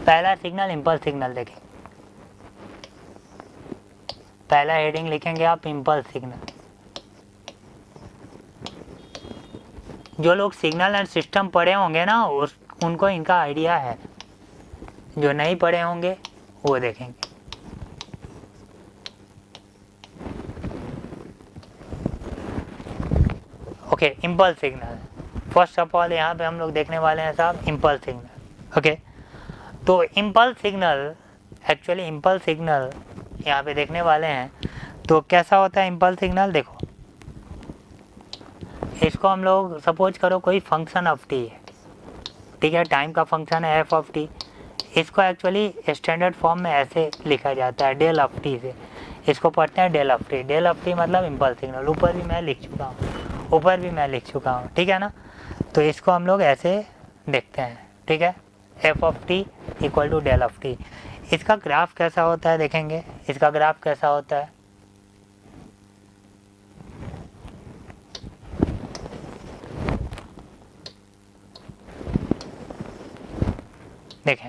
पहला signal impulse signal देखें, पहला हेडिंग लिखेंगे आप इम्पल्स सिग्नल। जो लोग सिग्नल एंड सिस्टम पढ़े होंगे ना उनको इनका आइडिया है, जो नहीं पढ़े होंगे वो देखेंगे। Okay, impulse signal first of all यहाँ पे हम लोग देखने वाले हैं साहब इम्पल्स सिग्नल। ओके, तो impulse signal, actually impulse signal यहाँ पे देखने वाले हैं। तो कैसा होता है इम्पल्स सिग्नल, देखो इसको हम लोग सपोज करो कोई फंक्शन ऑफ टी है, ठीक है, टाइम का फंक्शन है एफ ऑफ टी। इसको एक्चुअली स्टैंडर्ड फॉर्म में ऐसे लिखा जाता है डेल ऑफ टी से, इसको पढ़ते हैं del of t. Del of t मतलब इम्पल्स सिग्नल, ऊपर भी मैं लिख चुका हूँ, ठीक है ना। तो इसको हम लोग ऐसे देखते हैं, ठीक है, f of t equal to del of t. इसका ग्राफ कैसा होता है देखेंगे, इसका ग्राफ कैसा होता है, देखें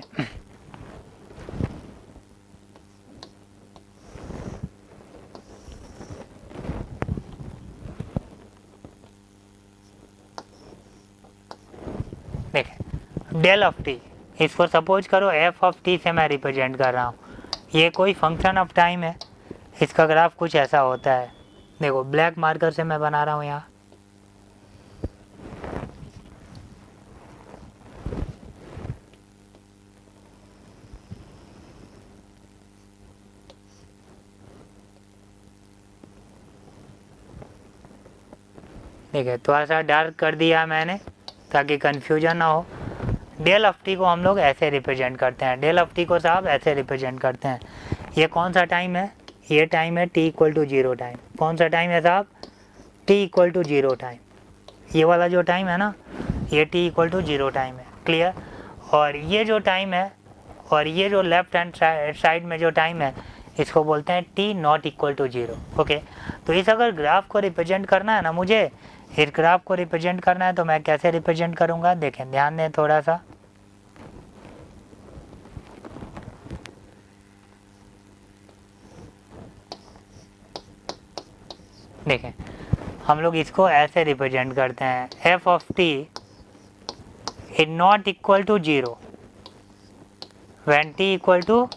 देखें डेल ऑफ टी, इसको सपोज करो एफ ऑफ टी से मैं रिप्रेजेंट कर रहा हूँ। ये कोई फंक्शन ऑफ टाइम है, इसका ग्राफ कुछ ऐसा होता है। देखो ब्लैक मार्कर से मैं बना रहा हूँ यहाँ, ठीक है, थोड़ा सा डार्क कर दिया मैंने ताकि कन्फ्यूजन ना हो। डेल ऑफ टी को हम लोग ऐसे रिप्रेजेंट करते हैं, डेल ऑफ टी को साहब ऐसे रिप्रेजेंट करते हैं। ये कौन सा टाइम है, ये टाइम है t equal to zero time. कौन सा टाइम है साहब, t equal to zero time. ये वाला जो टाइम है ना, ये t equal to zero time है, क्लियर। और ये जो टाइम है, और ये जो लेफ्ट हैंड साइड में जो टाइम है, इसको बोलते हैं t not equal to zero. Okay, तो इस अगर ग्राफ को रिप्रेजेंट करना है ना मुझे, इस ग्राफ को रिप्रेजेंट करना है तो मैं कैसे रिप्रेजेंट करूंगा, देखें ध्यान दें थोड़ा सा। देखें हम लोग इसको ऐसे रिप्रेजेंट करते हैं, f of t is not equal to zero when t equal to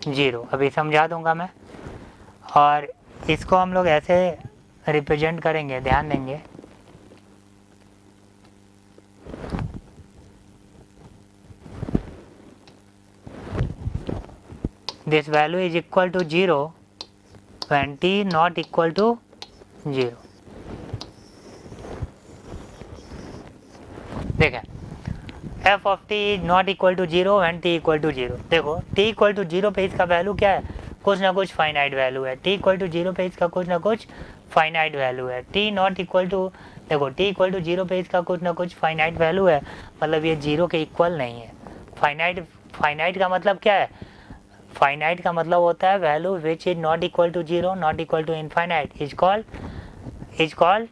zero. अभी समझा दूंगा मैं। और इसको हम लोग ऐसे रिप्रेजेंट करेंगे, ध्यान देंगे, this value is equal to zero when t not equal to zero. देखें f of t is not equal to zero when t equal to zero. देखो टी इक्वल टू जीरो पे इसका वैल्यू क्या है, कुछ ना कुछ फाइनाइट वैल्यू है। टी इक्वल टू जीरो पे इसका कुछ ना कुछ फाइनाइट वैल्यू है। टी नॉट इक्वल टू, देखो टी इक्वल टू जीरो पे इसका कुछ ना कुछ फाइनाइट वैल्यू है, मतलब ये जीरो के इक्वल नहीं है। फाइनाइट का मतलब क्या है, फाइनाइट का मतलब होता है value which is not equal to zero, not equal to infinite is called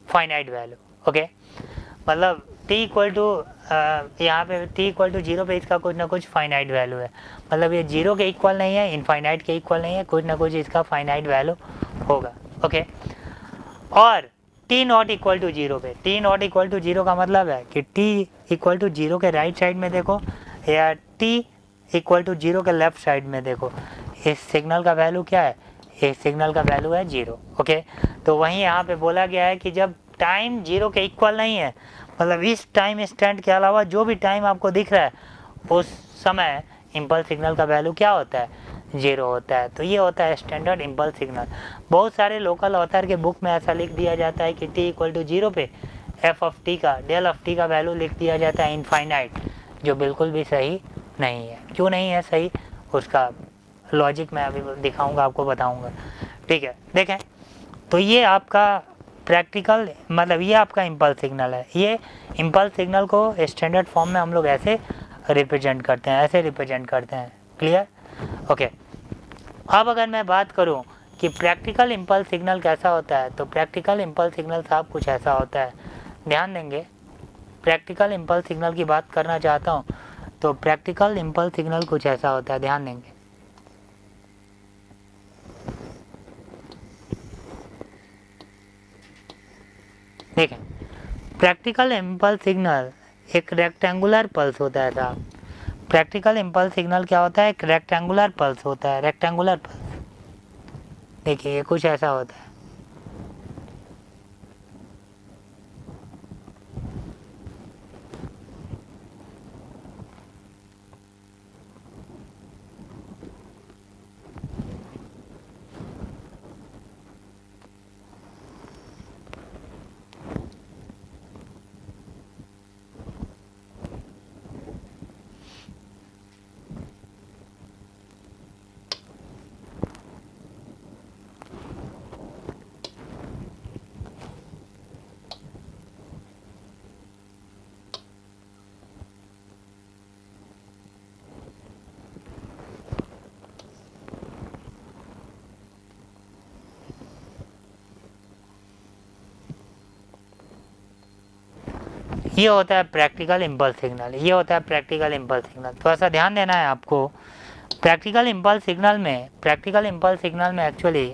finite value. Okay, मतलब टी इक्वल टू, यहाँ पे टी इक्वल टू जीरो पे इसका कुछ ना कुछ फाइनाइट वैल्यू है, मतलब ये जीरो के इक्वल नहीं है, इनफाइनाइट के इक्वल नहीं है, कुछ ना कुछ इसका फाइनाइट वैल्यू होगा। ओके, और t not equal to zero पे, t not equal to zero का मतलब है कि टी इक्वल टू जीरो के राइट साइड में देखो, या टी इक्वल टू जीरो के लेफ्ट साइड में देखो, इस सिग्नल का वैल्यू क्या है, इस सिग्नल का वैल्यू है जीरो। ओके, तो वहीं यहाँ पे बोला गया है कि जब टाइम जीरो के इक्वल नहीं है, मतलब इस टाइम इंस्टेंट के अलावा जो भी टाइम आपको दिख रहा है उस समय इम्पल्स सिग्नल का वैल्यू क्या होता है, जीरो होता है। तो ये होता है स्टैंडर्ड इम्पल्स सिग्नल। बहुत सारे लोकल ऑथर के बुक में ऐसा लिख दिया जाता है कि टी इक्वल टू जीरो पे एफ ऑफ टी का, डेल ऑफ टी का वैल्यू लिख दिया जाता है इनफाइनाइट, जो बिल्कुल भी सही नहीं है। क्यों नहीं है सही, उसका लॉजिक मैं अभी दिखाऊंगा, आपको बताऊंगा, ठीक है। देखें तो ये आपका प्रैक्टिकल, मतलब ये आपका इम्पल्स सिग्नल है। ये इम्पल्स सिग्नल को स्टैंडर्ड फॉर्म में हम लोग ऐसे रिप्रेजेंट करते हैं, ऐसे रिप्रेजेंट करते हैं, क्लियर। ओके, अब अगर मैं बात करूं कि प्रैक्टिकल इम्पल्स सिग्नल कैसा होता है, तो प्रैक्टिकल इम्पल्स सिग्नल साहब कुछ ऐसा होता है। ध्यान देंगे, प्रैक्टिकल इम्पल्स सिग्नल की बात करना चाहता हूं तो प्रैक्टिकल इम्पल्स सिग्नल कुछ ऐसा होता है, ध्यान देंगे। देखें, प्रैक्टिकल इम्पल्स सिग्नल एक रेक्टेंगुलर पल्स होता है साहब। प्रैक्टिकल इम्पल्स सिग्नल क्या होता है? एक रेक्टेंगुलर पल्स होता है, रेक्टेंगुलर पल्स। देखिए ये कुछ ऐसा होता है। ये होता है प्रैक्टिकल इम्पल्स सिग्नल, ये होता है प्रैक्टिकल इम्पल्स सिग्नल। थोड़ा सा ध्यान देना है आपको। प्रैक्टिकल इम्पल्स सिग्नल में एक्चुअली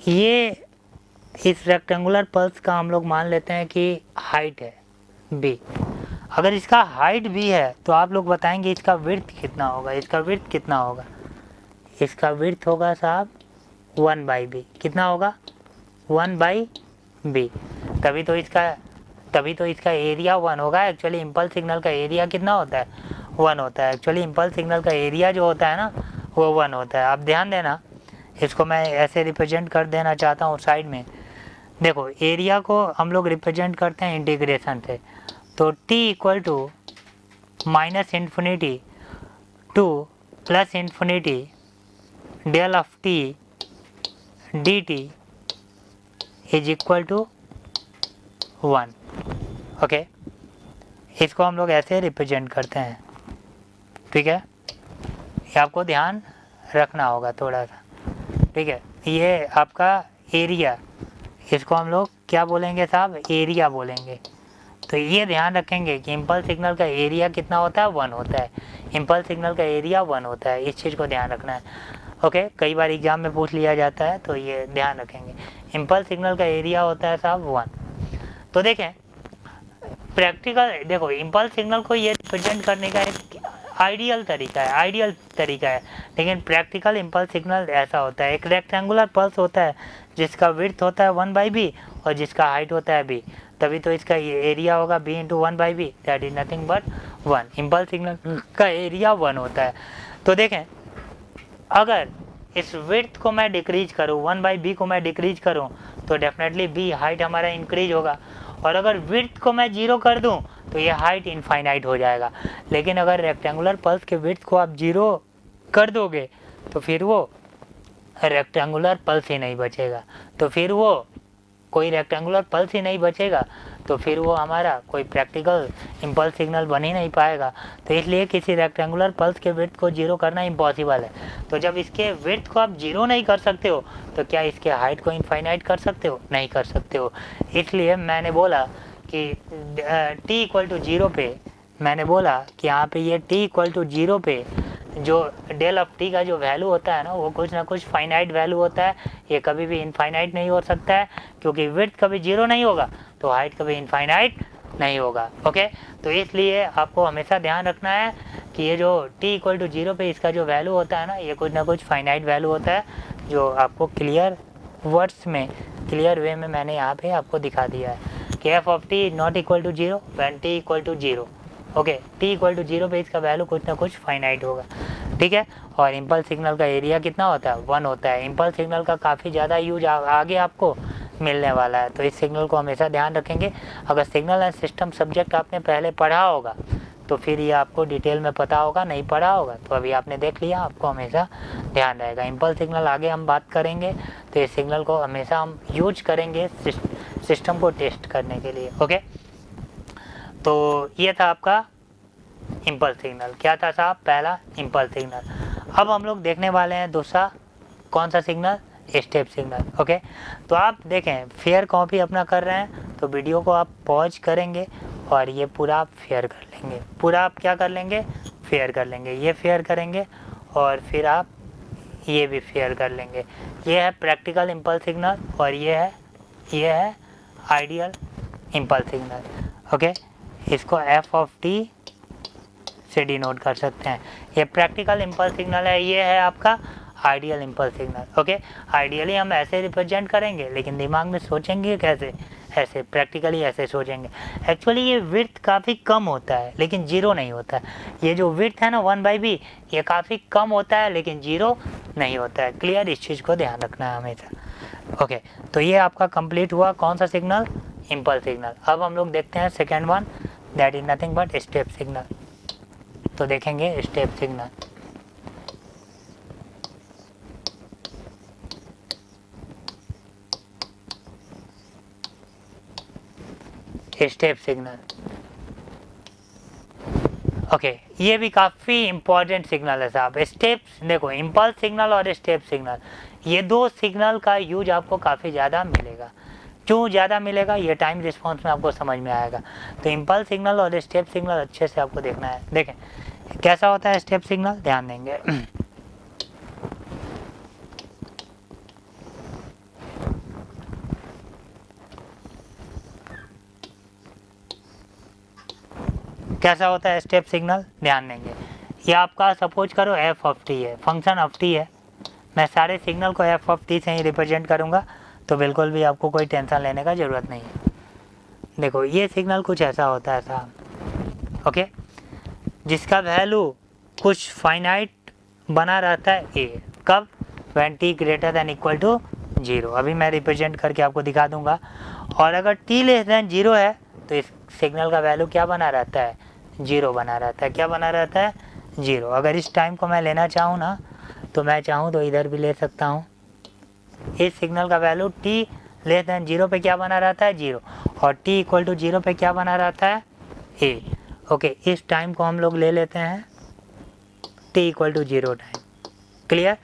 ये इस रेक्टेंगुलर पल्स का हम लोग मान लेते हैं कि हाइट है b। अगर इसका हाइट b है तो आप लोग बताएंगे इसका विड्थ कितना होगा। इसका विड्थ कितना होगा? इसका विड्थ होगा साहब 1/b। कितना होगा? 1/b। तभी तो इसका एरिया 1 होगा। एक्चुअली इम्पल्स सिग्नल का एरिया कितना होता है? 1 होता है। एक्चुअली इम्पल्स सिग्नल का एरिया जो होता है ना वो 1 होता है। आप ध्यान देना, इसको मैं ऐसे रिप्रेजेंट कर देना चाहता हूँ साइड में। देखो एरिया को हम लोग रिप्रेजेंट करते हैं इंटीग्रेशन से। तो t equal to -∞ to +∞ del of t dt is equal to 1। Okay, इसको हम लोग ऐसे रिप्रेजेंट करते हैं, ठीक है। ये आपको ध्यान रखना होगा थोड़ा सा, ठीक है। ये आपका एरिया, इसको हम लोग क्या बोलेंगे साहब? एरिया बोलेंगे। तो ये ध्यान रखेंगे कि इम्पल्स सिग्नल का एरिया कितना होता है? 1 होता है। इम्पल्स सिग्नल का एरिया 1 होता है, इस चीज़ को ध्यान रखना है। ओके, कई बार एग्जाम में पूछ लिया जाता है, तो ये ध्यान रखेंगे। इम्पल्स सिग्नल का एरिया होता है साहब 1। तो देखें प्रैक्टिकल, देखो इम्पल्स सिग्नल को ये रिप्रेजेंट करने का एक आइडियल तरीका है। लेकिन प्रैक्टिकल इम्पल्स सिग्नल ऐसा होता है, एक रेक्टेंगुलर पल्स होता है जिसका विड्थ होता है 1/b और जिसका हाइट होता है b। तभी तो इसका ये एरिया होगा b into 1/b, that is nothing but 1। Impulse signal का एरिया 1 होता है। तो देखें अगर इस विड्थ को मैं डिक्रीज करूँ, 1/b को मैं डिक्रीज करूँ, तो डेफिनेटली b हाइट हमारा इंक्रीज होगा। और अगर विड्थ को मैं 0 कर दूं तो ये हाइट इनफाइनाइट हो जाएगा। लेकिन अगर रेक्टेंगुलर पल्स के विड्थ को आप 0 कर दोगे तो फिर वो रेक्टेंगुलर पल्स ही नहीं बचेगा। तो फिर वो कोई रेक्टेंगुलर पल्स ही नहीं बचेगा, तो फिर वो हमारा कोई प्रैक्टिकल इम्पल्स सिग्नल बन ही नहीं पाएगा। तो इसलिए किसी रेक्टेंगुलर पल्स के विड्थ को 0 करना इम्पॉसिबल है। तो जब इसके विड्थ को आप 0 नहीं कर सकते हो तो क्या इसके हाइट को इनफाइनाइट कर सकते हो? नहीं कर सकते हो। इसलिए मैंने बोला कि t इक्वल टू 0 पे, मैंने बोला कि यहाँ पे ये t इक्वल टू 0 पे जो डेल ऑफ t का जो वैल्यू होता है ना वो कुछ ना कुछ फाइनाइट वैल्यू होता है। ये कभी भी इनफाइनाइट नहीं हो सकता है, क्योंकि विड्थ कभी 0 नहीं होगा तो हाइट कभी इनफाइनाइट नहीं होगा। ओके, तो इसलिए आपको हमेशा ध्यान रखना है कि ये जो t इक्वल टू 0 पे इसका जो वैल्यू होता है ना ये कुछ ना कुछ फाइनाइट वैल्यू होता है, जो आपको क्लियर वर्ड्स में, क्लियर वे में मैंने यहाँ पे आपको दिखा दिया है कि f of t not equal to 0 when t equal to 0। Okay, t equal to 0 पे इसका वैल्यू कुछ ना कुछ फाइनाइट होगा, ठीक है। और इम्पल्स सिग्नल का एरिया कितना होता है? 1 होता है। इम्पल्स सिग्नल का काफ़ी ज़्यादा यूज आगे आपको मिलने वाला है, तो इस सिग्नल को हमेशा ध्यान रखेंगे। अगर सिग्नल एंड सिस्टम सब्जेक्ट आपने पहले पढ़ा होगा तो फिर ये आपको डिटेल में पता होगा, नहीं पढ़ा होगा तो अभी आपने देख लिया, आपको हमेशा ध्यान रहेगा। इम्पल्स सिग्नल आगे हम बात करेंगे, तो इस सिग्नल को हमेशा हम यूज करेंगे सिस्टम को टेस्ट करने के लिए। ओके, तो ये था आपका इम्पल्स सिग्नल। क्या था साहब? पहला इम्पल्स सिग्नल। अब हम लोग देखने वाले हैं दूसरा, कौन सा सिग्नल? Step signal. ओके, तो आप देखें फेयर कॉपी अपना कर रहे हैं तो वीडियो को आप पॉज करेंगे और ये पूरा आप फेयर कर लेंगे, पूरा आप क्या कर लेंगे, फेयर कर लेंगे, ये फेयर करेंगे और फिर आप ये भी फेयर कर लेंगे। ये है प्रैक्टिकल इम्पल्स सिग्नल और ये है आइडियल इम्पल्स सिग्नल। ओके, इसको एफ ऑफ टी से डिनोट कर सकते हैं। ये प्रैक्टिकल इम्पल्स सिग्नल है, ये है आपका ideal impulse signal. Okay, ideally हम ऐसे रिप्रेजेंट करेंगे, लेकिन दिमाग में सोचेंगे कैसे, ऐसे प्रैक्टिकली ऐसे सोचेंगे। एक्चुअली ये विड्थ काफ़ी कम होता है लेकिन जीरो नहीं होता है। ये जो विड्थ है ना 1/b, ये काफ़ी कम होता है लेकिन जीरो नहीं होता है। क्लियर, इस चीज़ को ध्यान रखना है हमेशा। ओके, तो ये आपका कंप्लीट हुआ कौन सा सिग्नल, इम्पल्स सिग्नल। अब हम लोग देखते हैं second one, that is nothing but step signal. तो देखेंगे step signal. Step signal, okay, ये भी काफ़ी इंपॉर्टेंट सिग्नल है साहब। स्टेप्स देखो, इम्पल्स सिग्नल और स्टेप सिग्नल, ये दो सिग्नल का यूज आपको काफ़ी ज़्यादा मिलेगा। क्यों ज़्यादा मिलेगा, ये टाइम रिस्पॉन्स में आपको समझ में आएगा। तो इम्पल्स सिग्नल और स्टेप सिग्नल अच्छे से आपको देखना है। देखें कैसा होता है स्टेप सिग्नल, ध्यान देंगे। कैसा होता है स्टेप सिग्नल, ध्यान देंगे। ये आपका सपोज करो एफ ऑफ टी है, फंक्शन ऑफ टी है। मैं सारे सिग्नल को एफ ऑफ टी से ही रिप्रेजेंट करूँगा, तो बिल्कुल भी आपको कोई टेंशन लेने का ज़रूरत नहीं है। देखो ये सिग्नल कुछ ऐसा होता है साहब, ओके, जिसका वैल्यू कुछ फाइनाइट बना रहता है ए, कब, when t greater than equal to 0। अभी मैं रिप्रेजेंट करके आपको दिखा दूंगा। और अगर टी लेस देन 0 है तो इस सिग्नल का वैल्यू क्या बना रहता है, 0 बना रहता है। क्या बना रहता है, 0। अगर इस टाइम को मैं लेना चाहूँ ना, तो मैं चाहूँ तो इधर भी ले सकता हूँ। इस सिग्नल का वैल्यू टी लेस देन 0 पे क्या बना रहता है, 0, और टी इक्वल टू 0 पे क्या बना रहता है, ए। ओके, इस टाइम को हम लोग ले लेते हैं t equal to 0 time. Clear,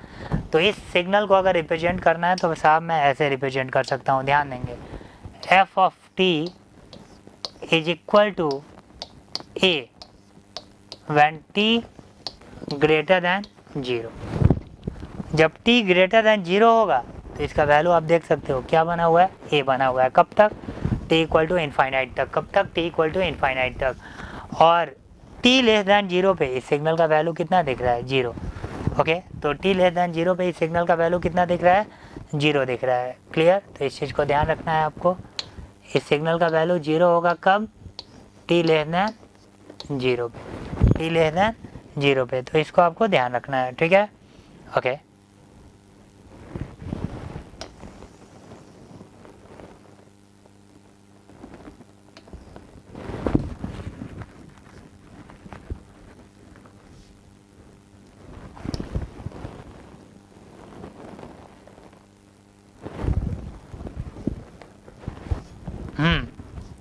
तो इस सिग्नल को अगर रिप्रेजेंट करना है तो साहब मैं ऐसे रिप्रेजेंट कर सकता हूँ। ध्यान देंगे, f of t is equal to a when t greater than 0। जब t ग्रेटर दैन 0 होगा तो इसका वैल्यू आप देख सकते हो क्या बना हुआ है, a बना हुआ है। कब तक, t इक्वल टू इनफाइनाइट तक। कब तक, t इक्वल टू इनफाइनाइट तक। और t लेस दैन 0 पे इस सिग्नल का वैल्यू कितना दिख रहा है, 0। ओके, तो t लेस दैन 0 पे इस सिग्नल का वैल्यू कितना दिख रहा है, 0 दिख रहा है। क्लियर, तो इस चीज़ को ध्यान रखना है आपको। इस सिग्नल का वैल्यू 0 होगा कब, t लेस दैन 0 पे, t लेस दैन 0 पे। तो इसको आपको ध्यान रखना है, ठीक है। ओके,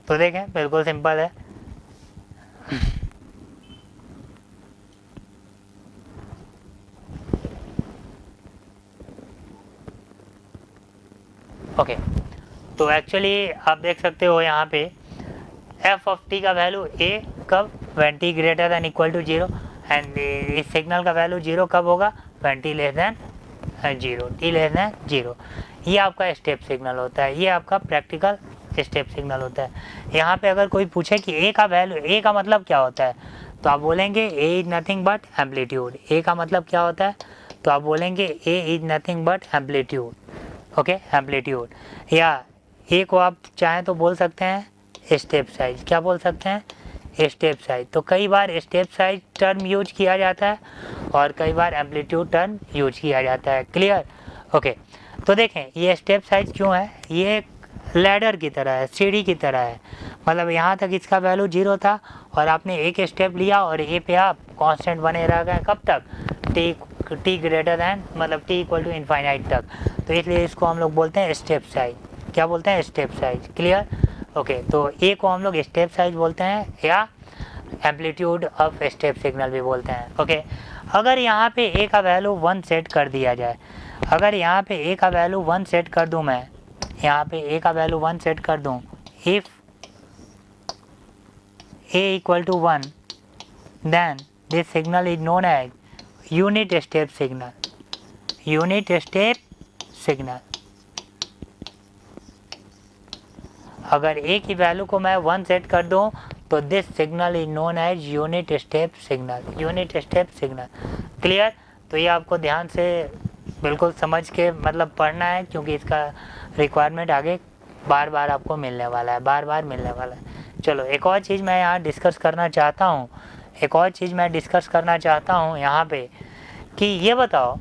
तो देखें बिल्कुल सिंपल है। ओके, तो एक्चुअली आप देख सकते हो यहाँ पे एफ ऑफ टी का वैल्यू ए कब, when t greater than equal to 0, and इस सिग्नल का वैल्यू 0 कब होगा, when t less than 0, t less than 0। ये आपका स्टेप सिग्नल होता है, ये आपका प्रैक्टिकल स्टेप सिग्नल होता है। यहाँ पे अगर कोई पूछे कि ए का वैल्यू, ए का मतलब क्या होता है, तो आप बोलेंगे A is nothing but amplitude. A का मतलब क्या होता है, तो आप बोलेंगे A is nothing but amplitude. Okay, amplitude, या ए को आप चाहें तो बोल सकते हैं स्टेप साइज। क्या बोल सकते हैं, स्टेप साइज। तो कई बार स्टेप साइज टर्म यूज किया जाता है और कई बार एम्पलीट्यूड टर्म यूज किया जाता है। क्लियर, ओके, तो देखें ये स्टेप साइज क्यों है, ये लैडर की तरह है, सीढ़ी की तरह है। मतलब यहाँ तक इसका वैल्यू 0 था और आपने एक स्टेप लिया और ए पे आप कांस्टेंट बने रह गए कब तक, टी ग्रेटर दैन, मतलब टी इक्वल टू इनफाइनाइट तक। तो इसलिए इसको हम लोग बोलते हैं स्टेप साइज। क्या बोलते हैं, स्टेप साइज। क्लियर, ओके, तो ए को हम लोग स्टेप साइज बोलते हैं या एम्पलीट्यूड ऑफ स्टेप सिग्नल भी बोलते हैं। ओके, अगर यहाँ पे ए का वैल्यू 1 सेट कर दिया जाए, अगर यहाँ पे ए का वैल्यू 1 सेट कर दूँ, मैं यहाँ पे ए का वैल्यू 1 सेट कर दूँ, if a equal to 1, then this signal is known as unit step signal. Unit step signal. अगर a की वैल्यू को मैं 1 सेट कर दूं तो this signal is known as unit step signal. Unit step signal. Clear? तो ये आपको ध्यान से बिल्कुल समझ के मतलब पढ़ना है, क्योंकि इसका रिक्वायरमेंट आगे बार बार आपको मिलने वाला है, बार बार मिलने वाला है. चलो एक और चीज़ मैं यहाँ डिस्कस करना चाहता हूँ, एक और चीज़ मैं डिस्कस करना चाहता हूँ यहाँ पे, कि ये बताओ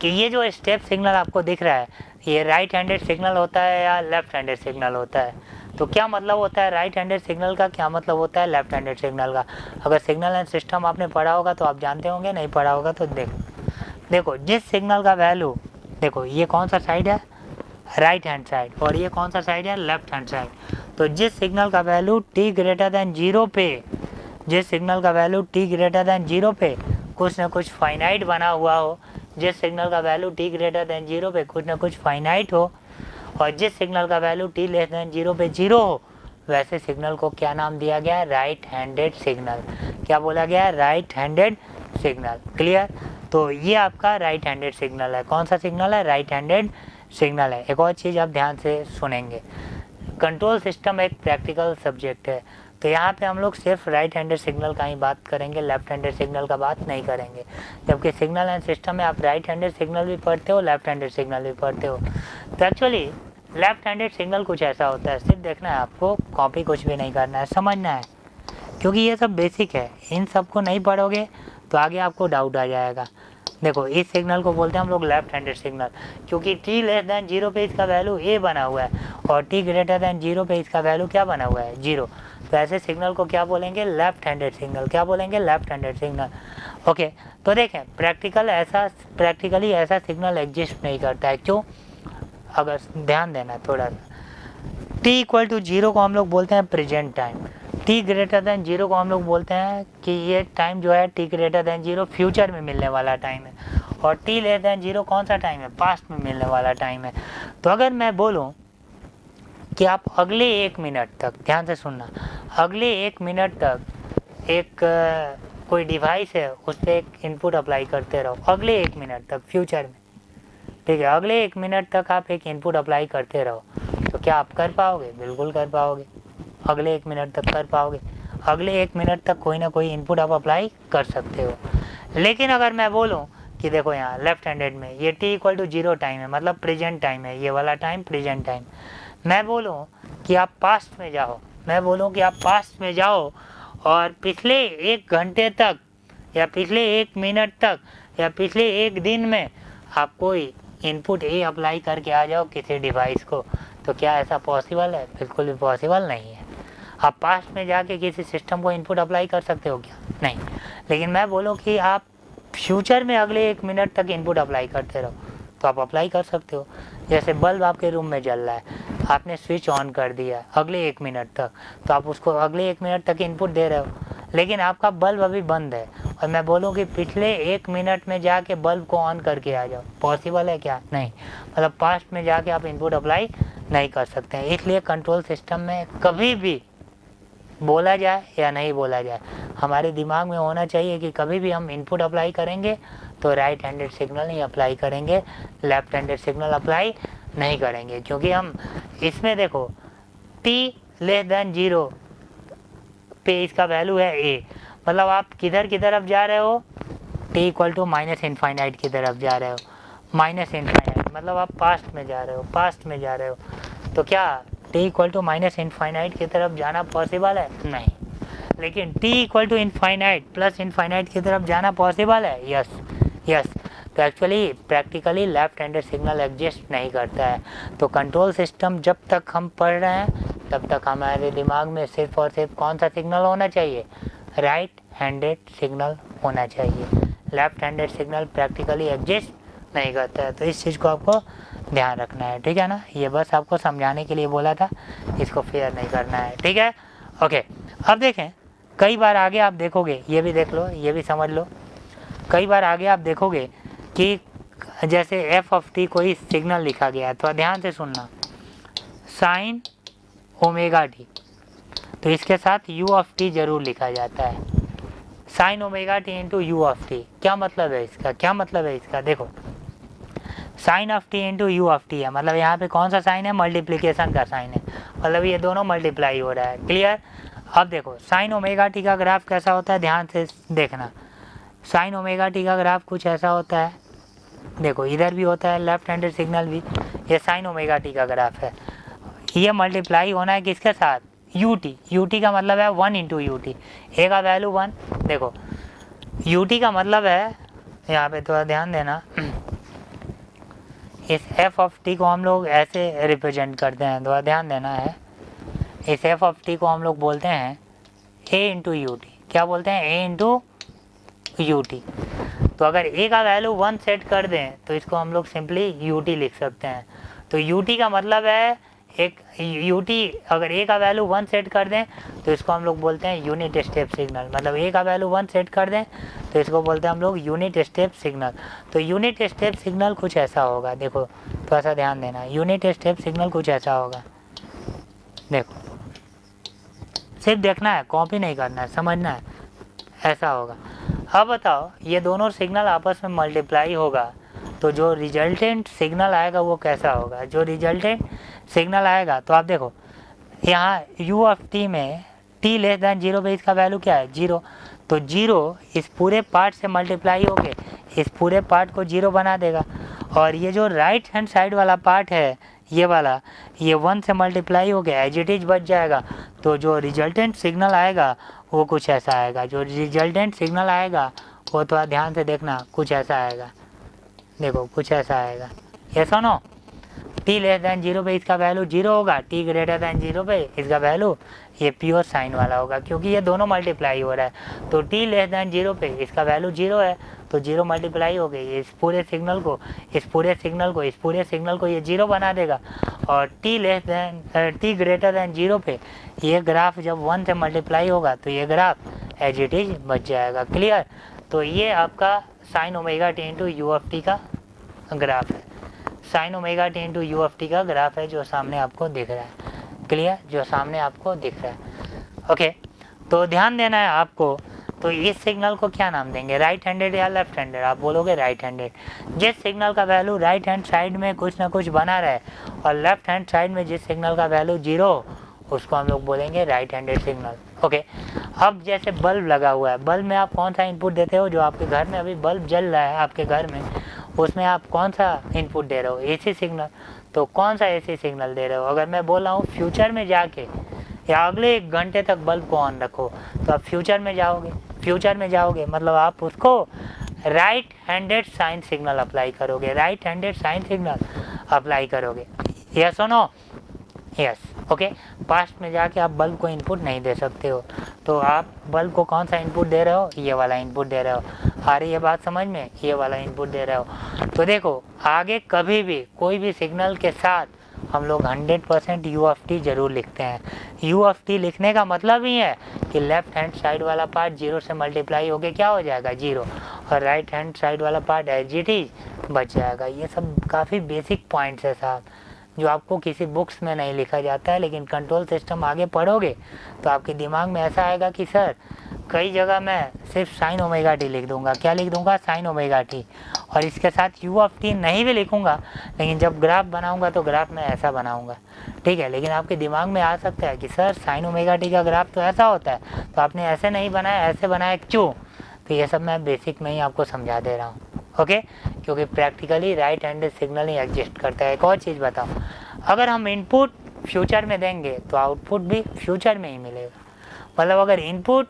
कि ये जो स्टेप सिग्नल आपको दिख रहा है, ये राइट हैंडेड सिग्नल होता है या लेफ्ट हैंडेड सिग्नल होता है? तो क्या मतलब होता है राइट हैंडेड सिग्नल का, क्या मतलब होता है लेफ्ट हैंडेड सिग्नल का? अगर सिग्नल एंड सिस्टम आपने पढ़ा होगा तो आप जानते होंगे, नहीं पढ़ा होगा तो देखो जिस सिग्नल का वैल्यू, देखो ये कौन सा साइड है, राइट हैंड साइड, और ये कौन सा साइड है, लेफ्ट हैंड साइड. तो जिस सिग्नल का वैल्यू t ग्रेटर देन 0 पे, जिस सिग्नल का वैल्यू t ग्रेटर देन 0 पे कुछ ना कुछ फाइनाइट बना हुआ हो, जिस सिग्नल का वैल्यू t ग्रेटर देन 0 पे कुछ ना कुछ फाइनाइट हो, और जिस सिग्नल का वैल्यू t लेस देन 0 पे 0 हो, वैसे सिग्नल को क्या नाम दिया गया है, राइट हैंडेड सिग्नल. क्या बोला गया है, राइट हैंडेड सिग्नल. क्लियर? तो ये आपका राइट हैंडेड सिग्नल है. कौन सा सिग्नल है, राइट हैंडेड सिग्नल है. एक और चीज़ आप ध्यान से सुनेंगे, कंट्रोल सिस्टम एक प्रैक्टिकल सब्जेक्ट है, तो यहाँ पे हम लोग सिर्फ राइट हैंडेड सिग्नल का ही बात करेंगे, लेफ्ट हैंडेड सिग्नल का बात नहीं करेंगे. जबकि सिग्नल एंड सिस्टम में आप राइट हैंडेड सिग्नल भी पढ़ते हो, लेफ्ट हैंडेड सिग्नल भी पढ़ते हो. तो एक्चुअली लेफ्ट हैंडेड सिग्नल कुछ ऐसा होता है, सिर्फ देखना है आपको, कॉपी कुछ भी नहीं करना है, समझना है, क्योंकि ये सब बेसिक है. इन सब को नहीं पढ़ोगे तो आगे आपको डाउट आ जाएगा. देखो इस सिग्नल को बोलते हैं हम लोग लेफ्ट हैंडेड सिग्नल, क्योंकि t लेस देन 0 पे इसका वैल्यू a बना हुआ है और t ग्रेटर देन 0 पे इसका वैल्यू क्या बना हुआ है, 0. तो ऐसे सिग्नल को क्या बोलेंगे, लेफ्ट हैंडेड सिग्नल. क्या बोलेंगे, लेफ्ट हैंडेड सिग्नल. ओके, तो देखें प्रैक्टिकली ऐसा सिग्नल एग्जिस्ट नहीं करता है. क्यों? अगर ध्यान देना थोड़ा सा, t इक्वल टू 0 को हम लोग बोलते हैं present time, t greater than 0 को हम लोग बोलते हैं कि ये टाइम जो है t ग्रेटर देन 0 फ्यूचर में मिलने वाला टाइम है, और t लेस देन 0 कौन सा टाइम है, पास्ट में मिलने वाला टाइम है. तो अगर मैं बोलूं कि आप अगले 1 मिनट तक, ध्यान से सुनना, अगले 1 मिनट तक एक कोई डिवाइस है उस पर एक इनपुट अप्लाई करते रहो, अगले 1 मिनट तक फ्यूचर में, ठीक है, अगले 1 मिनट तक आप एक इनपुट अप्लाई करते रहो, तो क्या आप कर पाओगे, बिल्कुल कर पाओगे. अगले 1 मिनट तक कर पाओगे, अगले 1 मिनट तक कोई ना कोई इनपुट आप अप्लाई कर सकते हो. लेकिन अगर मैं बोलूं कि देखो यहाँ लेफ्ट हैंडेड में ये t इक्वल टू 0 टाइम है, मतलब प्रेजेंट टाइम है, ये वाला टाइम प्रेजेंट टाइम. मैं बोलूं कि आप पास्ट में जाओ, मैं बोलूं कि आप पास्ट में जाओ और पिछले 1 घंटे तक या पिछले 1 मिनट तक या पिछले 1 दिन में आप कोई इनपुट ए अप्लाई करके आ जाओ किसी डिवाइस को, तो क्या ऐसा पॉसिबल है? बिल्कुल भी पॉसिबल नहीं है. आप पास्ट में जाके किसी सिस्टम को इनपुट अप्लाई कर सकते हो क्या? नहीं. लेकिन मैं बोलूँ कि आप फ्यूचर में अगले 1 मिनट तक इनपुट अप्लाई करते रहो, तो आप अप्लाई कर सकते हो. जैसे बल्ब आपके रूम में जल रहा है, आपने स्विच ऑन कर दिया अगले 1 मिनट तक, तो आप उसको अगले 1 मिनट तक इनपुट दे रहे हो, लेकिन आपका बल्ब अभी बंद है, और मैं बोलूँ कि पिछले 1 मिनट में जाके बल्ब को ऑन करके आ जाओ, पॉसिबल है क्या? नहीं. मतलब पास्ट में जाके आप इनपुट अप्लाई नहीं कर सकते हैं. इसलिए कंट्रोल सिस्टम में कभी भी बोला जाए या नहीं बोला जाए, हमारे दिमाग में होना चाहिए कि कभी भी हम इनपुट अप्लाई करेंगे तो राइट हैंडेड सिग्नल ही अप्लाई करेंगे, लेफ्ट हैंडेड सिग्नल अप्लाई नहीं करेंगे. क्योंकि हम इसमें देखो t लेस देन 0 पे इसका वैल्यू है a, मतलब आप किधर की तरफ जा रहे हो, t equal to minus infinite की तरफ जा रहे हो, माइनस इनफाइनाइट मतलब आप पास्ट में जा रहे हो, पास्ट में जा रहे हो. तो क्या t equal to minus infinite की तरफ जाना पॉसिबल है? नहीं. लेकिन t equal to infinite plus infinite की तरफ जाना पॉसिबल है? Yes yes. तो actually practically left handed signal exist नहीं करता है. तो कंट्रोल सिस्टम जब तक हम पढ़ रहे हैं तब तक हमारे दिमाग में सिर्फ और सिर्फ कौन सा सिग्नल होना चाहिए, राइट हैंडेड सिग्नल होना चाहिए. Left handed signal practically exist नहीं करता है. तो इस चीज़ को आपको ध्यान रखना है, ठीक है ना. ये बस आपको समझाने के लिए बोला था, इसको फेयर नहीं करना है, ठीक है. ओके, अब देखें, कई बार आगे आप देखोगे, ये भी देख लो, ये भी समझ लो, कई बार आगे आप देखोगे कि जैसे एफ ऑफ टी कोई सिग्नल लिखा गया है, तो ध्यान से सुनना, साइन ओमेगा टी, तो इसके साथ u ऑफ t जरूर लिखा जाता है, sine omega t into u of t. क्या मतलब है इसका, क्या मतलब है इसका, देखो sine of t into u of t है, मतलब यहाँ पे कौन सा साइन है, मल्टीप्लीकेशन का साइन है, मतलब ये दोनों मल्टीप्लाई हो रहा है। क्लियर। अब देखो साइन ओमेगा टी का ग्राफ कैसा होता है, ध्यान से देखना। साइन ओमेगा टी का ग्राफ कुछ ऐसा होता है, देखो इधर भी होता है लेफ्ट हैंडेड सिग्नल भी, ये साइन ओमेगा टी का ग्राफ है। ये मल्टीप्लाई होना है किसके साथ, यू टी। यू टी का मतलब है 1 इंटू यू टी, ए का वैल्यू 1। देखो यू टी का मतलब है, यहाँ पे थोड़ा ध्यान देना, इस एफ ऑफ टी को हम लोग ऐसे रिप्रेजेंट करते हैं, थोड़ा ध्यान देना है। इस एफ ऑफ टी को हम लोग बोलते हैं ए इंटू यू टी। क्या बोलते हैं, ए इंटू यू टी। तो अगर ए का वैल्यू 1 सेट कर दें तो इसको हम लोग सिंपली यू टी लिख सकते हैं। तो यू टी का मतलब है एक यू टी, अगर ए का वैल्यू 1 सेट कर दें तो इसको हम लोग बोलते हैं यूनिट स्टेप सिग्नल, मतलब ए का वैल्यू 1 सेट कर दें तो इसको बोलते हैं हम लोग यूनिट स्टेप सिग्नल। तो यूनिट स्टेप सिग्नल कुछ ऐसा होगा, देखो थोड़ा सा ध्यान देना, यूनिट स्टेप सिग्नल कुछ ऐसा होगा, देखो सिर्फ देखना है, कॉपी नहीं करना है, समझना है, ऐसा होगा। अब बताओ ये दोनों सिग्नल आपस में मल्टीप्लाई होगा तो जो रिजल्टेंट सिग्नल आएगा वो कैसा होगा, जो रिजल्टेंट सिग्नल आएगा, तो आप देखो यहाँ u ऑफ t में t लेस दैन 0 पे इसका वैल्यू क्या है, 0। तो 0 इस पूरे पार्ट से मल्टीप्लाई होके इस पूरे पार्ट को 0 बना देगा, और ये जो राइट हैंड साइड वाला पार्ट है ये वाला, ये 1 से मल्टीप्लाई हो गया एज इट इज बच जाएगा। तो जो रिजल्टेंट सिग्नल आएगा वो कुछ ऐसा आएगा, जो रिजल्टेंट सिग्नल आएगा वो थोड़ा ध्यान से देखना, कुछ ऐसा आएगा, देखो कुछ ऐसा आएगा। ये सुनो, t लेस दैन 0 पे इसका वैल्यू 0 होगा, t ग्रेटर दैन 0 पे इसका वैल्यू ये प्योर साइन वाला होगा, क्योंकि ये दोनों मल्टीप्लाई हो रहा है। तो t लेस दैन 0 पे इसका वैल्यू 0 है, तो 0 मल्टीप्लाई हो गई, इस पूरे सिग्नल को इस पूरे सिग्नल को इस पूरे सिग्नल को ये 0 बना देगा। और t ग्रेटर दैन 0 पे ये ग्राफ जब 1 से मल्टीप्लाई होगा तो ये ग्राफ एज इट इज बच जाएगा। क्लियर। तो ये आपका sign omega t into u of t का ग्राफ है, sine omega t into u of t का ग्राफ है जो सामने आपको दिख रहा है। क्लियर, जो सामने आपको दिख रहा है। ओके, तो ध्यान देना है आपको। तो इस सिग्नल को क्या नाम देंगे, राइट हैंडेड या लेफ्ट हैंडेड, आप बोलोगे राइट हैंडेड। जिस सिग्नल का वैल्यू राइट हैंड साइड में कुछ ना कुछ बना रहे और लेफ्ट हैंड साइड में जिस सिग्नल का वैल्यू 0 उसको हम लोग बोलेंगे राइट हैंडेड सिग्नल। ओके, अब जैसे बल्ब लगा हुआ है, बल्ब में आप कौन सा इनपुट देते हो, जो आपके घर में अभी बल्ब जल रहा है आपके घर में, उसमें आप कौन सा इनपुट दे रहे हो, एसी सिग्नल। तो कौन सा एसी सिग्नल दे रहे हो, अगर मैं बोल रहा हूँ फ्यूचर में जाके या अगले 1 घंटे तक बल्ब को ऑन रखो, तो आप फ्यूचर में जाओगे, फ्यूचर में जाओगे मतलब आप उसको right handed sine signal apply करोगे, right handed sine signal apply करोगे। यस और नो, यस। ओके, पास्ट में जाके आप बल्ब को इनपुट नहीं दे सकते हो, तो आप बल्ब को कौन सा इनपुट दे रहे हो, ये वाला इनपुट दे रहे हो। आ रही है बात समझ में, ये वाला इनपुट दे रहे हो। तो देखो आगे कभी भी कोई भी सिग्नल के साथ हम लोग 100% यू ऑफ टी जरूर लिखते हैं। यू ऑफ टी लिखने का मतलब ही है कि लेफ्ट हैंड साइड वाला पार्ट 0 से मल्टीप्लाई होके क्या हो जाएगा, 0, और राइट हैंड साइड वाला पार्ट एज इट इज बच जाएगा। ये सब काफ़ी बेसिक पॉइंट्स है साहब, जो आपको किसी बुक्स में नहीं लिखा जाता है, लेकिन कंट्रोल सिस्टम आगे पढ़ोगे तो आपके दिमाग में ऐसा आएगा कि सर कई जगह मैं सिर्फ साइन ओमेगा टी लिख दूंगा, क्या लिख दूंगा, साइन ओमेगा टी, और इसके साथ यू ऑफ टी नहीं भी लिखूंगा, लेकिन जब ग्राफ बनाऊंगा तो ग्राफ में ऐसा बनाऊंगा, ठीक है। लेकिन आपके दिमाग में आ सकता है कि सर साइन ओमेगा टी का ग्राफ तो ऐसा होता है, तो आपने ऐसे नहीं बनाया, ऐसे बनाया क्यों। तो ये सब मैं बेसिक में ही आपको समझा दे रहा हूँ, ओके, क्योंकि प्रैक्टिकली राइट हैंडेड सिग्नल ही एग्जिस्ट करता है। एक और चीज़ बताओ, अगर हम इनपुट फ्यूचर में देंगे तो आउटपुट भी फ्यूचर में ही मिलेगा, मतलब अगर input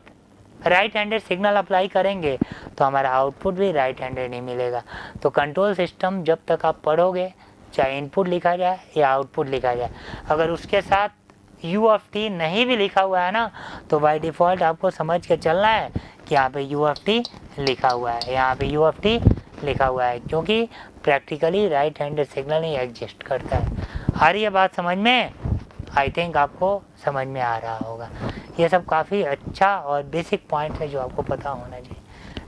right handed signal apply करेंगे तो हमारा आउटपुट भी राइट हैंडेड ही मिलेगा। तो कंट्रोल सिस्टम जब तक आप पढ़ोगे, चाहे इनपुट लिखा जाए या आउटपुट लिखा जाए, अगर उसके साथ यू ऑफ टी नहीं भी लिखा हुआ है ना, तो बाय डिफ़ॉल्ट आपको समझ के चलना है कि यहाँ पे यू ऑफ टी लिखा हुआ है, यहाँ पे यू ऑफ टी लिखा हुआ है, क्योंकि प्रैक्टिकली राइट हैंडेड सिग्नल ही एग्जिस्ट करता है। आ रही है बात समझ में, आई थिंक आपको समझ में आ रहा होगा। ये सब काफ़ी अच्छा और बेसिक पॉइंट है जो आपको पता होना चाहिए,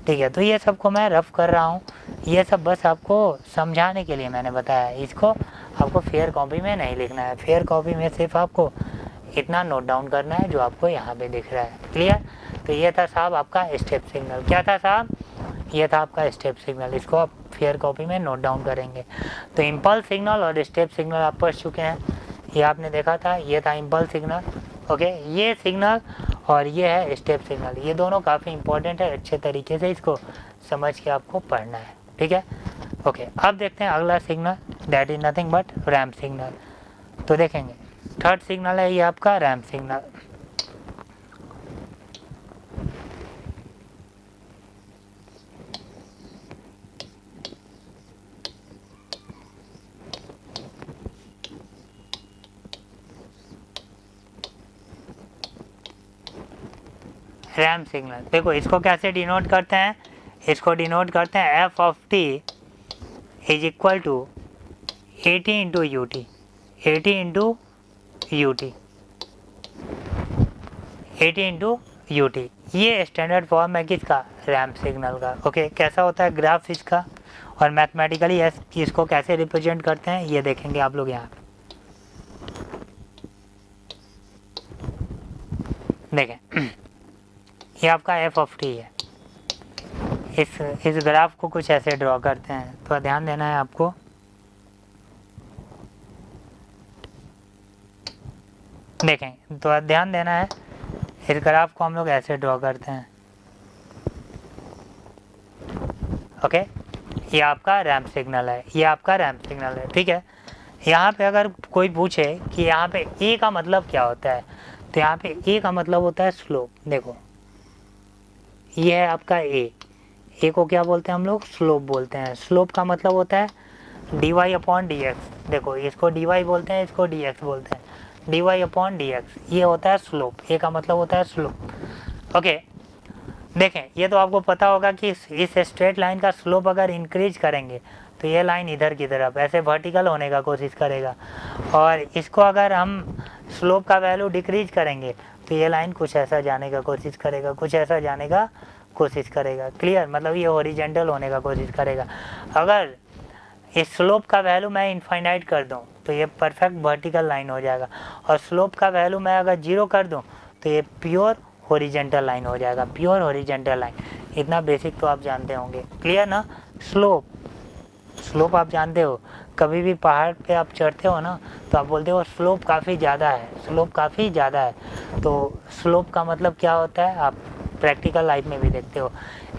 ठीक है। तो ये सब को मैं रफ कर रहा हूँ, ये सब बस आपको समझाने के लिए मैंने बताया। इसको आपको फेयर कॉपी में नहीं लिखना है, फेयर कॉपी में सिर्फ आपको इतना नोट डाउन करना है जो आपको यहाँ पे दिख रहा है। क्लियर? तो ये था साहब आपका स्टेप सिग्नल। क्या था साहब? ये था आपका स्टेप सिग्नल। इसको आप फेयर कॉपी में नोट डाउन करेंगे। तो इम्पल्स सिग्नल और स्टेप सिग्नल आप पढ़ चुके हैं, ये आपने देखा था। ये था इम्पल्स सिग्नल, ओके। ये सिग्नल और ये है स्टेप सिग्नल, ये दोनों काफ़ी इंपॉर्टेंट है। अच्छे तरीके से इसको समझ के आपको पढ़ना है, ठीक है, ओके। अब देखते हैं अगला signal, that is nothing but ramp signal. तो देखेंगे थर्ड सिग्नल है ये आपका रैम्प सिग्नल। रैम्प सिग्नल देखो, इसको कैसे डिनोट करते हैं? इसको डिनोट करते हैं f of t is equal to 80 into u t, 80 into u t, 80 into u t. ये स्टैंडर्ड फॉर्म है किसका? रैम्प सिग्नल का, ओके। कैसा होता है ग्राफ इसका, और मैथमेटिकली इसको कैसे रिप्रेजेंट करते हैं ये देखेंगे आप लोग यहाँ। देखें ये आपका एफ ऑफ टी है। इस ग्राफ को कुछ ऐसे ड्रॉ करते हैं, तो ध्यान देना है आपको। देखें तो ध्यान देना है, इस ग्राफ को हम लोग ऐसे ड्रॉ करते हैं, ओके। ये आपका रैम्प सिग्नल है, ये आपका रैम्प सिग्नल है, ठीक है। यहाँ पे अगर कोई पूछे कि यहाँ पे ए का मतलब क्या होता है, तो यहाँ पे ए का मतलब होता है स्लोप। देखो ये है आपका ए को क्या बोलते हैं हम लोग? स्लोप बोलते हैं। स्लोप का मतलब होता है d y upon d x. देखो इसको डी वाई बोलते हैं, इसको डी एक्स बोलते हैं। D y upon d x ये होता है स्लोप, ए का मतलब होता है स्लोप, ओके। देखें ये तो आपको पता होगा कि इस स्ट्रेट लाइन का स्लोप अगर इंक्रीज करेंगे तो ये लाइन इधर की तरफ ऐसे वर्टिकल होने का कोशिश करेगा, और इसको अगर हम स्लोप का वैल्यू डिक्रीज करेंगे तो ये लाइन कुछ ऐसा जाने का कोशिश करेगा, कुछ ऐसा जाने का कोशिश करेगा। क्लियर? मतलब ये हॉरिजॉन्टल होने का कोशिश करेगा। अगर इस स्लोप का वैल्यू मैं इनफाइनाइट कर दूं तो ये परफेक्ट वर्टिकल लाइन हो जाएगा, और स्लोप का वैल्यू मैं अगर 0 कर दूं तो ये प्योर हॉरिजॉन्टल लाइन हो जाएगा, प्योर हॉरिजॉन्टल लाइन। इतना बेसिक तो आप जानते होंगे। क्लियर ना? स्लोप आप जानते हो, कभी भी पहाड़ पे आप चढ़ते हो ना तो आप बोलते हो स्लोप काफ़ी ज़्यादा है, स्लोप काफ़ी ज़्यादा है। तो स्लोप का मतलब क्या होता है आप प्रैक्टिकल लाइफ में भी देखते हो।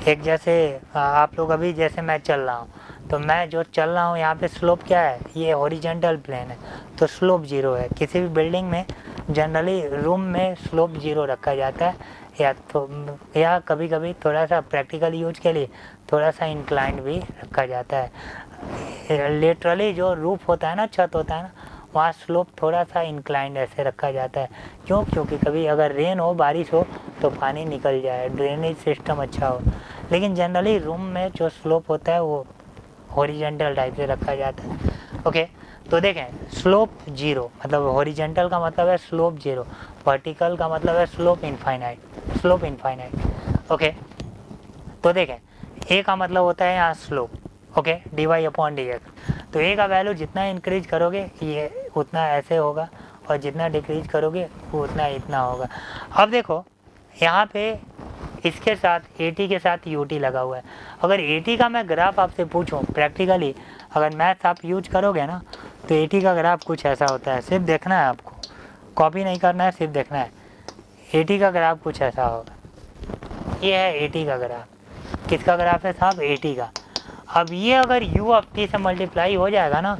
एक जैसे आप लोग अभी जैसे मैं चल रहा हूँ, तो मैं जो चल रहा हूँ यहाँ पे स्लोप क्या है? ये हॉरिजॉन्टल प्लेन है, तो स्लोप 0 है। किसी भी बिल्डिंग में जनरली रूम में स्लोप 0 रखा जाता है, या कभी कभी थोड़ा सा प्रैक्टिकल यूज के लिए थोड़ा सा इंक्लाइंड भी रखा जाता है। लिटरली जो रूफ होता है ना, छत होता है ना, वहाँ स्लोप थोड़ा सा इंक्लाइंड ऐसे रखा जाता है। क्यों? क्योंकि कभी अगर रेन हो, बारिश हो तो पानी निकल जाए, ड्रेनेज सिस्टम अच्छा हो। लेकिन जनरली रूम में जो स्लोप होता है वो हॉरिजॉन्टल टाइप से रखा जाता है, ओके। तो देखें स्लोप 0 मतलब हॉरिजॉन्टल का मतलब है स्लोप 0, वर्टिकल का मतलब है slope infinite, slope infinite, okay. तो देखें ए का मतलब होता है यहाँ slope, okay, d y upon d x. तो ए का वैल्यू जितना इंक्रीज करोगे ये उतना ऐसे होगा, और जितना डिक्रीज करोगे वो उतना इतना होगा। अब देखो यहाँ पे इसके साथ AT के साथ UT लगा हुआ है। अगर AT का मैं ग्राफ आपसे पूछूं प्रैक्टिकली, अगर मैथ्स आप यूज करोगे ना तो AT का ग्राफ कुछ ऐसा होता है। सिर्फ देखना है आपको, कॉपी नहीं करना है, सिर्फ देखना है। AT का ग्राफ कुछ ऐसा होगा। ये है AT का ग्राफ। किसका ग्राफ है साहब? AT का। अब ये अगर U ऑफ T से मल्टीप्लाई हो जाएगा ना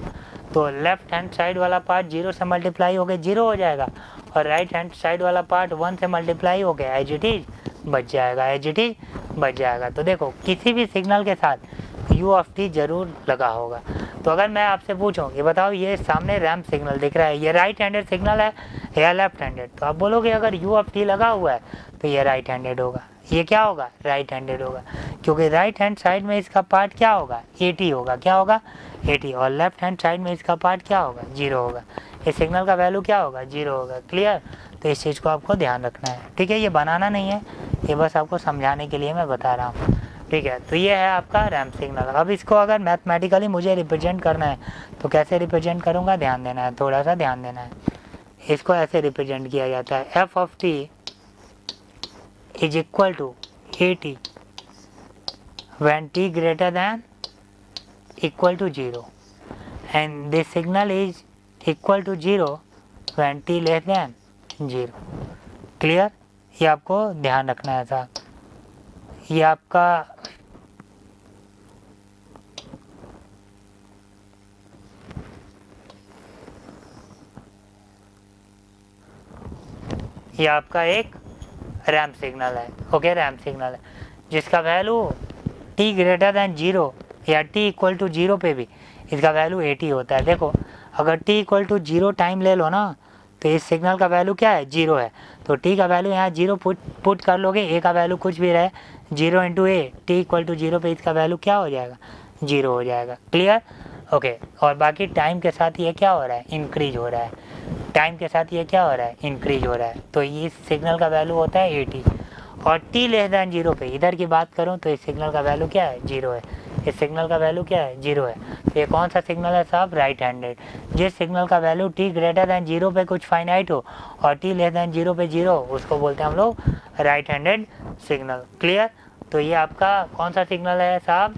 तो लेफ्ट हैंड साइड वाला पार्ट 0 से मल्टीप्लाई हो गया 0 हो जाएगा, और राइट हैंड साइड वाला पार्ट 1 से मल्टीप्लाई हो गया एज इट इज बच जाएगा, एज इट इज बच जाएगा। तो देखो किसी भी सिग्नल के साथ U ऑफ T जरूर लगा होगा। तो अगर मैं आपसे पूछूं कि बताओ ये सामने रैम्प सिग्नल दिख रहा है, ये राइट हैंडेड सिग्नल है या लेफ्ट हैंडेड, तो आप बोलोगे अगर U ऑफ T लगा हुआ है तो ये राइट हैंडेड होगा। ये क्या होगा? राइट हैंडेड होगा, क्योंकि राइट हैंड साइड में इसका पार्ट क्या होगा? AT होगा। क्या होगा? AT। और लेफ्ट हैंड साइड में इसका पार्ट क्या होगा? 0 होगा। इस सिग्नल का वैल्यू क्या होगा? 0 होगा। क्लियर? तो इस चीज़ को आपको ध्यान रखना है, ठीक है। ये बनाना नहीं है, ये बस आपको समझाने के लिए मैं बता रहा हूँ, ठीक है। तो ये है आपका रैम्प सिग्नल। अब इसको अगर मैथमेटिकली मुझे रिप्रेजेंट करना है तो कैसे रिप्रेजेंट करूँगा? ध्यान देना है, थोड़ा सा ध्यान देना है। इसको ऐसे रिप्रेजेंट किया जाता है, f of t is equal to a t when t greater than equal to 0 and this signal is equal to 0 when t less than 0. Clear? ये आपको ध्यान रखना है साहब. ये आपका एक रैम्प सिग्नल है. ओके, रैम्प सिग्नल है जिसका वैल्यू t ग्रेटर दैन 0 या t इक्वल टू 0 पे भी इसका वैल्यू 80 होता है. देखो, अगर t इक्वल टू 0 टाइम ले लो ना, तो इस सिग्नल का वैल्यू क्या है? 0 है. तो t का वैल्यू यहाँ 0 पुट कर लोगे, a का वैल्यू कुछ भी रहे, 0 into a, t equal to 0 पे इसका वैल्यू क्या हो जाएगा? 0 हो जाएगा. क्लियर? ओके. और बाकी टाइम के साथ ये क्या हो रहा है? इंक्रीज हो रहा है. टाइम के साथ ये क्या हो रहा है? इंक्रीज हो रहा है. तो ये सिग्नल का वैल्यू होता है 80. और t लेस दैन 0 पे इधर की बात करूं तो इस सिग्नल का वैल्यू क्या है? 0 है. इस सिग्नल का वैल्यू क्या है? 0 है. तो ये कौन सा सिग्नल है साहब? Right handed. जिस सिग्नल का वैल्यू t ग्रेटर दैन 0 पे कुछ फाइनाइट हो और t लेस दैन 0 पे 0, उसको बोलते हैं हम लोग राइट हैंडेड सिग्नल. क्लियर? तो ये आपका कौन सा सिग्नल है साहब?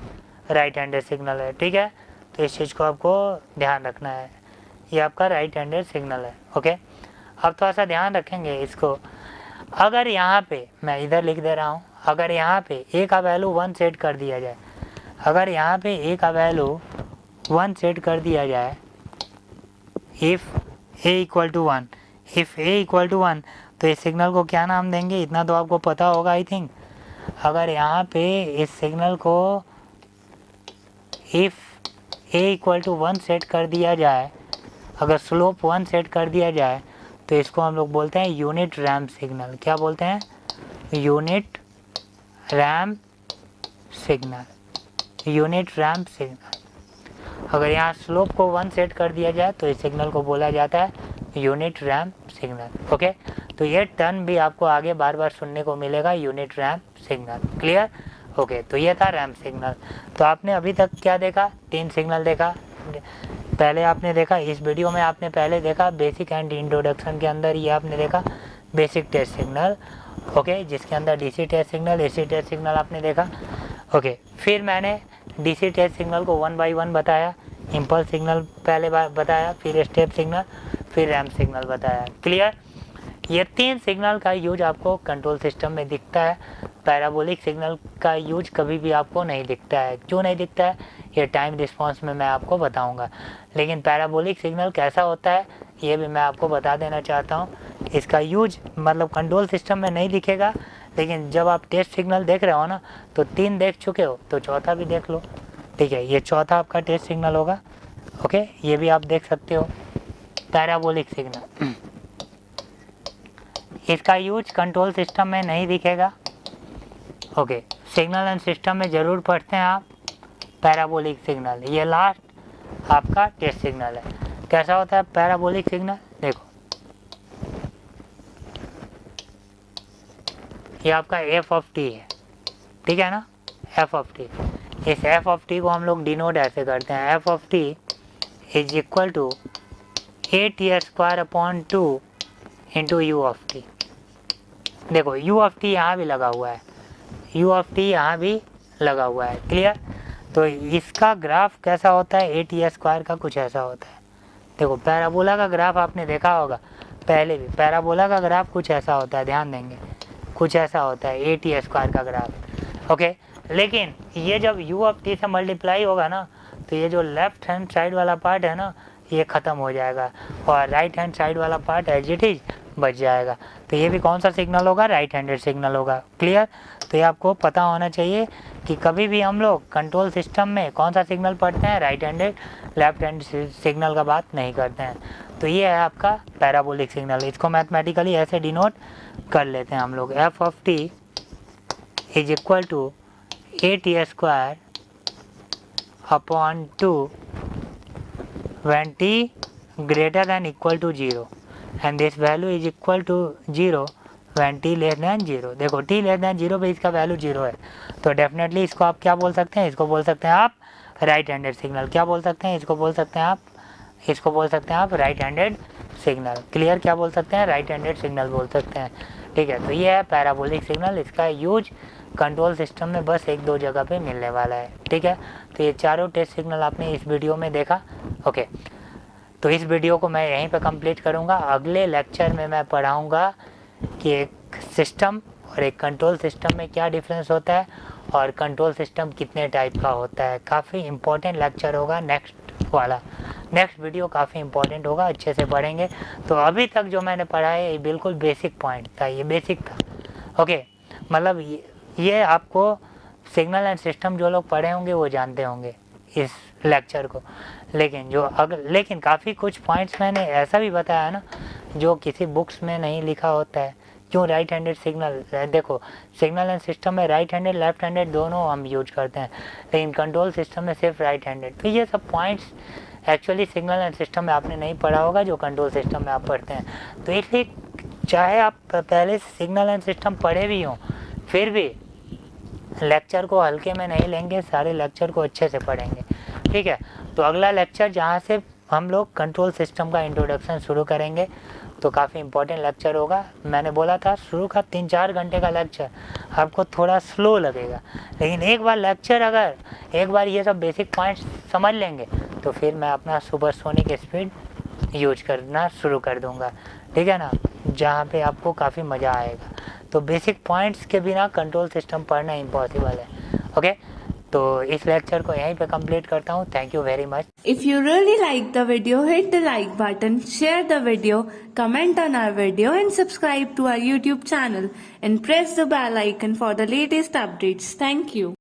राइट हैंडेड सिग्नल है. ठीक है, तो इस चीज़ को आपको ध्यान रखना है. ये आपका राइट हैंडेड सिग्नल है. ओके, अब थोड़ा सा ध्यान रखेंगे इसको. अगर यहाँ पे मैं इधर लिख दे रहा हूँ, अगर यहाँ पे a का वैल्यू 1 सेट कर दिया जाए, अगर यहाँ पे a का वैल्यू 1 सेट कर दिया जाए, if a equal to 1, if a equal to 1, तो इस सिग्नल को क्या नाम देंगे? इतना तो आपको पता होगा आई थिंक. अगर यहाँ पे इस सिग्नल को if a equal to 1 set कर दिया जाए, अगर स्लोप 1 सेट कर दिया जाए, तो इसको हम लोग बोलते हैं यूनिट रैम्प सिग्नल. क्या बोलते हैं? Unit ramp signal. Unit ramp signal. अगर यहाँ स्लोप को 1 सेट कर दिया जाए तो इस सिग्नल को बोला जाता है यूनिट रैम्प सिग्नल. ओके, तो ये टर्म भी आपको आगे बार बार सुनने को मिलेगा, unit ramp signal. Clear? Okay, तो ये था रैम्प सिग्नल. तो आपने अभी तक क्या देखा? 3 सिग्नल देखा. पहले आपने देखा, इस वीडियो में आपने पहले देखा बेसिक एंड इंट्रोडक्शन के अंदर, ये आपने देखा बेसिक टेस्ट सिग्नल. ओके, जिसके अंदर DC test signal, AC test signal आपने देखा. ओके, फिर मैंने डीसी टेस्ट सिग्नल को 1 बाय 1 बताया. इम्पल्स सिग्नल पहले बार बताया, फिर स्टेप सिग्नल, फिर रैम्प सिग्नल बताया. क्लियर? ये 3 सिग्नल का यूज आपको कंट्रोल सिस्टम में दिखता है. पैराबोलिक सिग्नल का यूज कभी भी आपको नहीं दिखता है. क्यों नहीं दिखता है? ये टाइम रिस्पॉन्स में मैं आपको बताऊंगा. लेकिन पैराबोलिक सिग्नल कैसा होता है ये भी मैं आपको बता देना चाहता हूँ. इसका यूज मतलब कंट्रोल सिस्टम में नहीं दिखेगा, लेकिन जब आप टेस्ट सिग्नल देख रहे हो ना, तो 3 देख चुके हो तो चौथा भी देख लो. ठीक है, ये चौथा आपका टेस्ट सिग्नल होगा. ओके, ये भी आप देख सकते हो पैराबोलिक सिग्नल. इसका यूज कंट्रोल सिस्टम में नहीं दिखेगा. ओके, सिग्नल एंड सिस्टम में ज़रूर पढ़ते हैं आप पैराबोलिक सिग्नल. ये लास्ट आपका टेस्ट सिग्नल है. कैसा होता है पैराबोलिक सिग्नल? देखो, ये आपका एफ ऑफ टी है. ठीक है ना, एफ ऑफ टी. इस एफ ऑफ टी को हम लोग डिनोट ऐसे करते हैं, f of t is equal to AT² upon 2 into u of t. देखो, यू ऑफ टी यहाँ भी लगा हुआ है, यू ऑफ टी यहाँ भी लगा हुआ है. क्लियर? तो इसका ग्राफ कैसा होता है? AT² का कुछ ऐसा होता है. देखो, पैराबोला का ग्राफ आपने देखा होगा पहले भी. पैराबोला का ग्राफ कुछ ऐसा होता है, ध्यान देंगे, कुछ ऐसा होता है AT² का ग्राफ. ओके, लेकिन ये जब यू ऑफ टी से मल्टीप्लाई होगा ना, तो ये जो लेफ्ट हैंड साइड वाला पार्ट है ना, ये ख़त्म हो जाएगा और राइट हैंड साइड वाला पार्ट एज इट इज बच जाएगा. तो ये भी कौन सा सिग्नल होगा? राइट हैंडेड सिग्नल होगा. क्लियर? तो ये आपको पता होना चाहिए कि कभी भी हम लोग कंट्रोल सिस्टम में कौन सा सिग्नल पढ़ते हैं? Right handed. Left hand signal का बात नहीं करते हैं. तो ये है आपका पैराबोलिक सिग्नल. इसको मैथमेटिकली ऐसे डिनोट कर लेते हैं हम लोग, f of t is equal to AT² upon 2 when t greater than equal to 0 and this value is equal to 0 when t less than 0. देखो, t less than 0 पे इसका वैल्यू 0 है, तो डेफिनेटली इसको आप क्या बोल सकते हैं? इसको बोल सकते हैं आप राइट हैंडेड सिग्नल. क्या बोल सकते हैं? इसको बोल सकते हैं आप राइट हैंडेड सिग्नल। क्लियर क्या बोल सकते हैं, राइट हैंडेड सिग्नल बोल सकते हैं। ठीक है, तो ये है पैराबोलिक सिग्नल। इसका यूज कंट्रोल सिस्टम में बस एक दो जगह पे मिलने वाला है। ठीक है, तो ये चारों टेस्ट सिग्नल आपने इस वीडियो में देखा। ओके, तो इस वीडियो को मैं यहीं पे कंप्लीट करूँगा। अगले लेक्चर में मैं पढ़ाऊँगा कि एक सिस्टम और एक कंट्रोल सिस्टम में क्या डिफरेंस होता है और कंट्रोल सिस्टम कितने टाइप का होता है। काफ़ी इम्पोर्टेंट लेक्चर होगा नेक्स्ट वाला। नेक्स्ट वीडियो काफ़ी इम्पोर्टेंट होगा, अच्छे से पढ़ेंगे। तो अभी तक जो मैंने पढ़ा है ये बिल्कुल बेसिक पॉइंट था, ये बेसिक था। ओके, मतलब ये आपको सिग्नल एंड सिस्टम जो लोग पढ़े होंगे वो जानते होंगे इस लेक्चर को। लेकिन काफ़ी कुछ पॉइंट्स मैंने ऐसा भी बताया ना जो किसी बुक्स में नहीं लिखा होता है। क्यों राइट हैंडेड सिग्नल, देखो सिग्नल एंड सिस्टम में राइट हैंडेड लेफ्ट हैंडेड दोनों हम यूज करते हैं, लेकिन कंट्रोल सिस्टम में सिर्फ राइट हैंडेड। तो ये सब points actually signal and system में आपने नहीं पढ़ा होगा जो कंट्रोल सिस्टम में आप पढ़ते हैं। तो इसलिए चाहे आप पहले सिग्नल एंड सिस्टम पढ़े भी हों, फिर भी लेक्चर को हल्के में नहीं लेंगे, सारे लेक्चर को अच्छे से पढ़ेंगे। ठीक है, तो अगला लेक्चर जहाँ से हम लोग कंट्रोल सिस्टम का इंट्रोडक्शन शुरू करेंगे, तो काफ़ी इंपॉर्टेंट लेक्चर होगा। मैंने बोला था शुरू का 3-4 घंटे का लेक्चर आपको थोड़ा स्लो लगेगा, लेकिन एक बार ये सब बेसिक पॉइंट्स समझ लेंगे तो फिर मैं अपना सुपरसोनिक स्पीड यूज करना शुरू कर दूंगा। ठीक है ना, जहाँ पे आपको काफ़ी मज़ा आएगा। तो बेसिक पॉइंट्स के बिना कंट्रोल सिस्टम पढ़ना इम्पॉसिबल है। ओके, तो इस लेक्चर को यहीं पे कंप्लीट करता हूँ। Thank you very much. If you really like the video, hit the like button, share the video, comment on our video and subscribe to our YouTube channel and press the bell icon for the latest updates. Thank you.